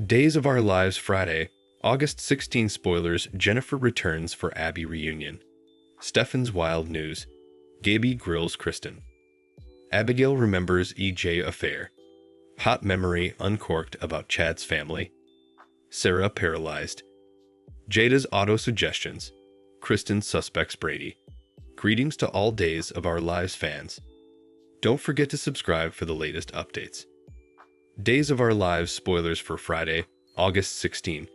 Days of Our Lives Friday, August 16 spoilers. Jennifer returns for Abby reunion. Stefan's wild news. Gaby grills Kristen. Abigail remembers EJ affair. Hot memory uncorked about Chad's family. Sarah paralyzed. Jada's auto suggestions. Kristen suspects Brady. Greetings to all Days of Our Lives fans. Don't forget to subscribe for the latest updates. Days of Our Lives spoilers for Friday, August 16.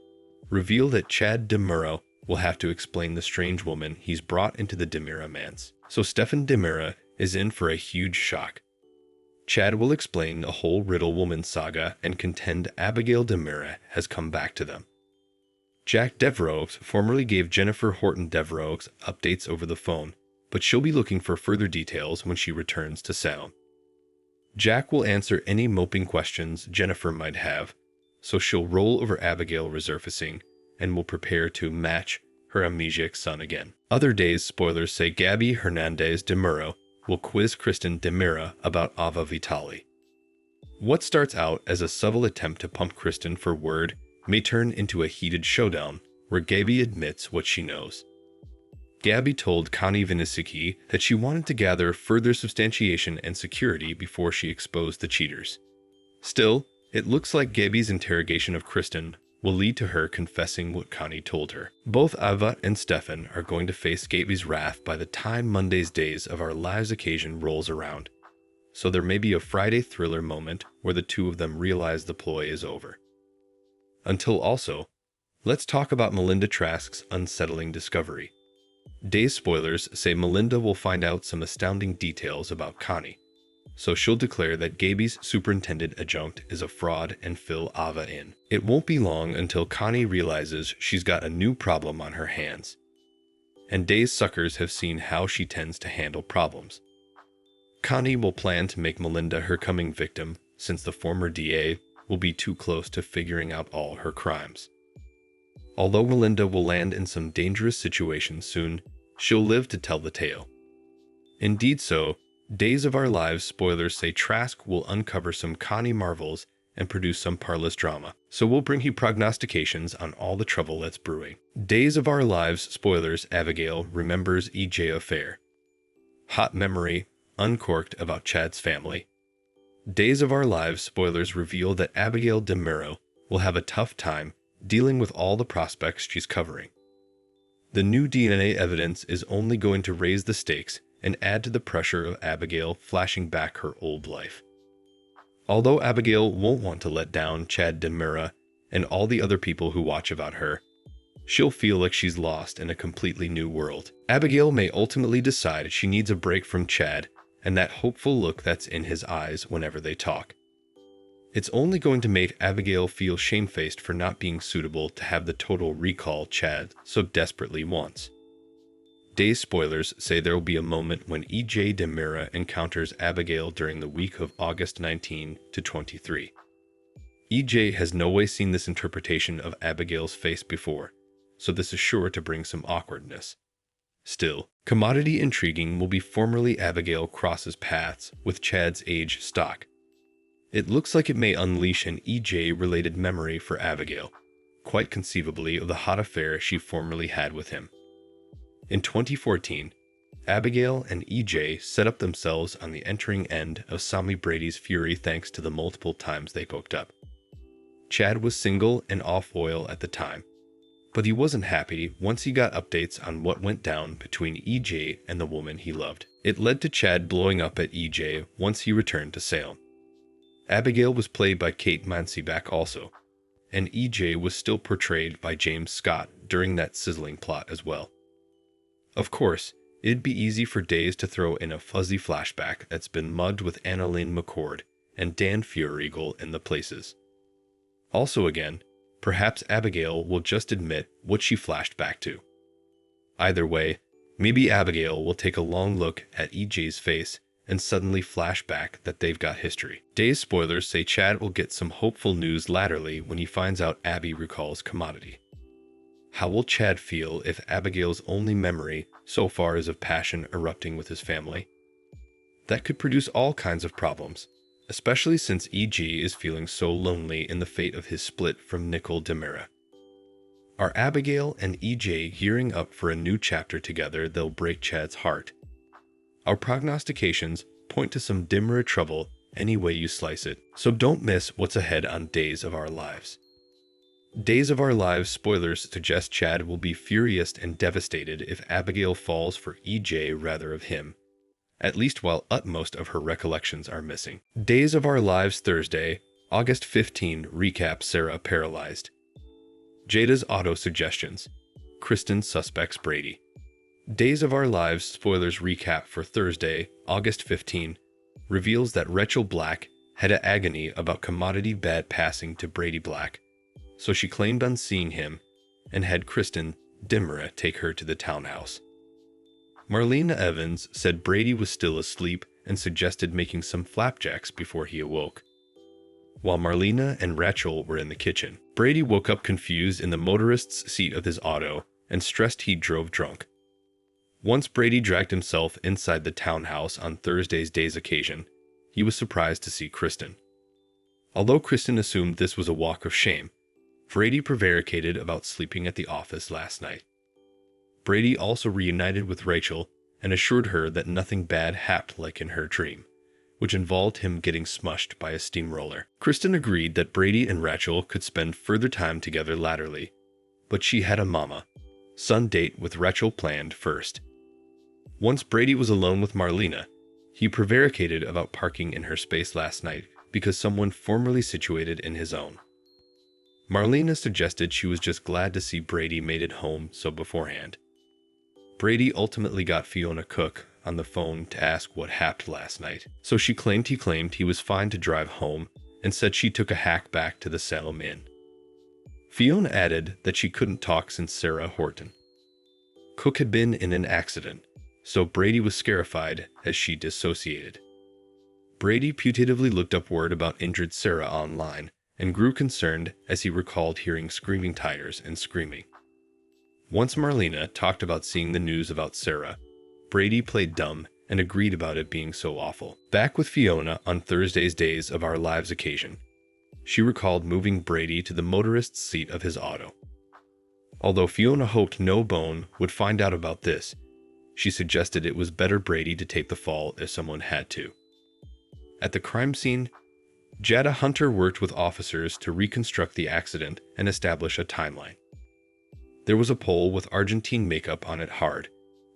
Reveal that Chad DeMuro will have to explain the strange woman he's brought into the DeMuro manse. So Stefan DeMuro is in for a huge shock. Chad will explain the whole Riddle Woman saga and contend Abigail DeMuro has come back to them. Jack Devereaux formerly gave Jennifer Horton Devereaux updates over the phone, but she'll be looking for further details when she returns to Salem. Jack will answer any moping questions Jennifer might have, so she'll roll over Abigail resurfacing and will prepare to match her amnesiac son again. Other Days spoilers say Gaby Hernandez DeMuro will quiz Kristen DeMuro about Ava Vitali. What starts out as a subtle attempt to pump Kristen for word may turn into a heated showdown where Gaby admits what she knows. Gaby told Connie Vinicki that she wanted to gather further substantiation and security before she exposed the cheaters. Still, it looks like Gaby's interrogation of Kristen will lead to her confessing what Connie told her. Both Ava and Stefan are going to face Gaby's wrath by the time Monday's Days of Our Lives occasion rolls around, so there may be a Friday thriller moment where the two of them realize the ploy is over. Until also, let's talk about Melinda Trask's unsettling discovery. Days spoilers say Melinda will find out some astounding details about Connie, so she'll declare that Gaby's superintendent adjunct is a fraud and fill Ava in. It won't be long until Connie realizes she's got a new problem on her hands, and Days suckers have seen how she tends to handle problems. Connie will plan to make Melinda her coming victim, since the former DA will be too close to figuring out all her crimes. Although Melinda will land in some dangerous situations soon, she'll live to tell the tale. Indeed so, Days of Our Lives spoilers say Trask will uncover some Connie marvels and produce some parlous drama, so we'll bring you prognostications on all the trouble that's brewing. Days of Our Lives spoilers. Abigail remembers EJ affair. Hot memory uncorked about Chad's family. Days of Our Lives spoilers reveal that Abigail DeMuro will have a tough time dealing with all the prospects she's covering. The new DNA evidence is only going to raise the stakes and add to the pressure of Abigail flashing back her old life. Although Abigail won't want to let down Chad DeMuro and all the other people who watch about her, she'll feel like she's lost in a completely new world. Abigail may ultimately decide she needs a break from Chad and that hopeful look that's in his eyes whenever they talk. It's only going to make Abigail feel shamefaced for not being suitable to have the total recall Chad so desperately wants. Days spoilers say there will be a moment when EJ DeMuro encounters Abigail during the week of August 19 to 23. EJ has no way seen this interpretation of Abigail's face before, so this is sure to bring some awkwardness. Still, commodity intriguing will be formerly Abigail crosses paths with Chad's age stock. It looks like it may unleash an EJ-related memory for Abigail, quite conceivably of the hot affair she formerly had with him. In 2014, Abigail and EJ set up themselves on the entering end of Sammy Brady's fury thanks to the multiple times they hooked up. Chad was single and off oil at the time, but he wasn't happy once he got updates on what went down between EJ and the woman he loved. It led to Chad blowing up at EJ once he returned to Salem. Abigail was played by Kate Mansebach also, and EJ was still portrayed by James Scott during that sizzling plot as well. Of course, it'd be easy for Days to throw in a fuzzy flashback that's been mugged with Annalyn McCord and Dan Feuerriegel in the places. Also again, perhaps Abigail will just admit what she flashed back to. Either way, maybe Abigail will take a long look at EJ's face and suddenly flash back that they've got history. Days spoilers say Chad will get some hopeful news latterly when he finds out Abby recalls commodity. How will Chad feel if Abigail's only memory so far is of passion erupting with his family? That could produce all kinds of problems, especially since E.G. is feeling so lonely in the fate of his split from Nicole Demira. Are Abigail and E.J. gearing up for a new chapter together that'll break Chad's heart? Our prognostications point to some Demira trouble any way you slice it, so don't miss what's ahead on Days of Our Lives. Days of Our Lives spoilers suggest Chad will be furious and devastated if Abigail falls for E.J. rather of him, at least while utmost of her recollections are missing. Days of Our Lives Thursday, August 15 recap Sarah Paralyzed. Jada's auto suggestions. Kristen suspects Brady. Days of Our Lives spoilers recap for Thursday, August 15, reveals that Rachel Black had an agony about commodity bad passing to Brady Black, so she claimed on seeing him and had Kristen Demira take her to the townhouse. Marlena Evans said Brady was still asleep and suggested making some flapjacks before he awoke. While Marlena and Rachel were in the kitchen, Brady woke up confused in the motorist's seat of his auto and stressed he drove drunk. Once Brady dragged himself inside the townhouse on Thursday's day's occasion, he was surprised to see Kristen. Although Kristen assumed this was a walk of shame, Brady prevaricated about sleeping at the office last night. Brady also reunited with Rachel and assured her that nothing bad happened like in her dream, which involved him getting smushed by a steamroller. Kristen agreed that Brady and Rachel could spend further time together laterally, but she had a mama-son date with Rachel planned first. Once Brady was alone with Marlena, he prevaricated about parking in her space last night because someone formerly situated in his own. Marlena suggested she was just glad to see Brady made it home so beforehand. Brady ultimately got Fiona Cook on the phone to ask what happened last night, so she claimed he was fine to drive home and said she took a hack back to the Salem Inn. Fiona added that she couldn't talk since Sarah Horton. Cook had been in an accident, so Brady was scarified as she dissociated. Brady putatively looked up word about injured Sarah online and grew concerned as he recalled hearing screaming tires and screaming. Once Marlena talked about seeing the news about Sarah, Brady played dumb and agreed about it being so awful. Back with Fiona on Thursday's Days of Our Lives occasion, she recalled moving Brady to the motorist's seat of his auto. Although Fiona hoped no bone would find out about this, she suggested it was better Brady to take the fall if someone had to. At the crime scene, Jada Hunter worked with officers to reconstruct the accident and establish a timeline. There was a pole with Argentine makeup on it hard,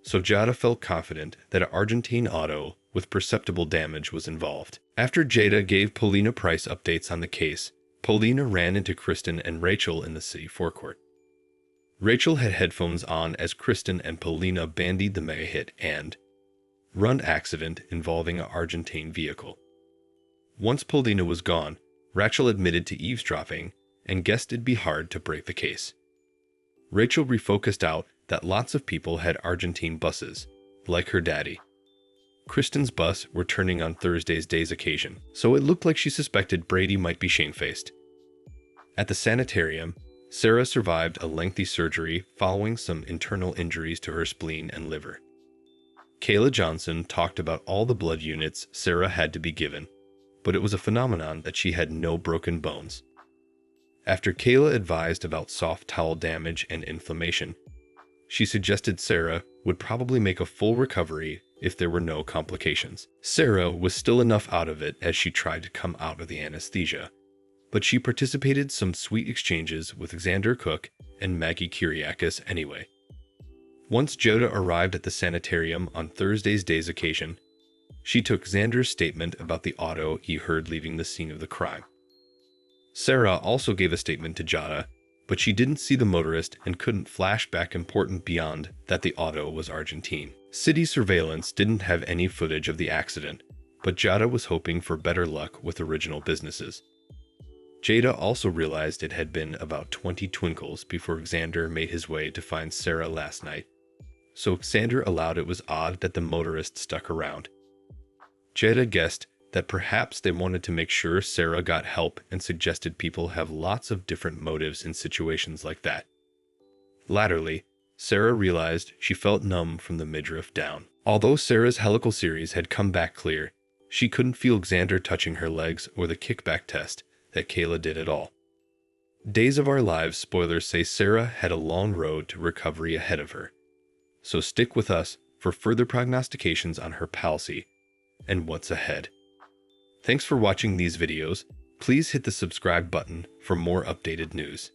so Jada felt confident that an Argentine auto with perceptible damage was involved. After Jada gave Paulina Price updates on the case, Paulina ran into Kristen and Rachel in the city forecourt. Rachel had headphones on as Kristen and Paulina bandied the mega hit and run accident involving an Argentine vehicle. Once Paulina was gone, Rachel admitted to eavesdropping and guessed it'd be hard to break the case. Rachel refocused out that lots of people had Argentine buses, like her daddy. Kristen's bus were turning on Thursday's day's occasion, so it looked like she suspected Brady might be shamefaced. At the sanitarium, Sarah survived a lengthy surgery following some internal injuries to her spleen and liver. Kayla Johnson talked about all the blood units Sarah had to be given, but it was a phenomenon that she had no broken bones. After Kayla advised about soft towel damage and inflammation, she suggested Sarah would probably make a full recovery if there were no complications. Sarah was still enough out of it as she tried to come out of the anesthesia, but she participated some sweet exchanges with Xander Cook and Maggie Kyriakis anyway. Once Jada arrived at the sanitarium on Thursday's day's occasion, she took Xander's statement about the auto he heard leaving the scene of the crime. Sarah also gave a statement to Jada, but she didn't see the motorist and couldn't flash back important beyond that the auto was Argentine. City surveillance didn't have any footage of the accident, but Jada was hoping for better luck with original businesses. Jada also realized it had been about 20 twinkles before Xander made his way to find Sarah last night, so Xander allowed it was odd that the motorist stuck around. Jada guessed that perhaps they wanted to make sure Sarah got help and suggested people have lots of different motives in situations like that. Latterly, Sarah realized she felt numb from the midriff down. Although Sarah's helical series had come back clear, She couldn't feel Xander touching her legs or the kickback test that Kayla did at all. Days of Our Lives spoilers say Sarah had a long road to recovery ahead of her. So stick with us for further prognostications on her palsy and what's ahead. Thanks for watching these videos. Please hit the subscribe button for more updated news.